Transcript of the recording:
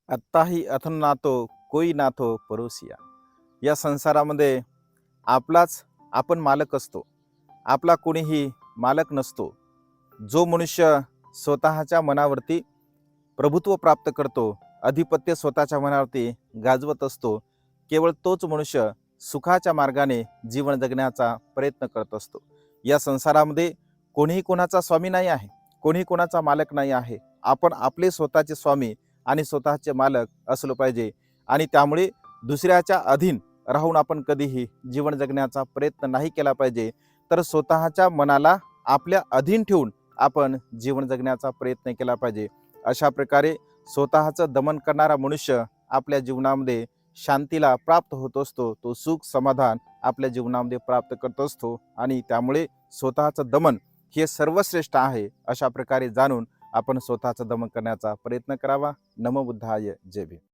आत्ताही अथन नातो कोई नातो परोसिया. या संसारामध्ये आपलाच आपण मालक असतो. आपला कोणीही मालक नसतो. जो मनुष्य स्वतःच्या मनावरती प्रभुत्व प्राप्त करतो, अधिपत्य स्वतःच्या मनावरती गाजवत असतो, केवळ तोच मनुष्य सुखाच्या मार्गाने जीवन जगण्याचा प्रयत्न करत असतो. या संसारामध्ये कोणीही कोणाचा स्वामी नाही आहे, कोणीही कोणाचा मालक नाही आहे. आपण आपले स्वतःचे स्वामी आणि स्वतःचे मालक असलो पाहिजे. आणि त्यामुळे दुसऱ्याच्या अधीन राहून आपण कधीही जीवन जगण्याचा प्रयत्न नाही केला पाहिजे. तर स्वतःच्या मनाला आपल्या अधीन ठेवून आपण जीवन जगण्याचा प्रयत्न केला पाहिजे. अशा प्रकारे स्वतःचं दमन करणारा मनुष्य आपल्या जीवनामध्ये शांतीला प्राप्त होत असतो. तो सुख समाधान आपल्या जीवनामध्ये प्राप्त करत असतो आणि त्यामुळे स्वतःचं दमन हे सर्वश्रेष्ठ आहे. अशा प्रकारे जाणून आपण स्वतःचं दमन करण्याचा प्रयत्न करावा. नमो बुद्धाय. जय भीम.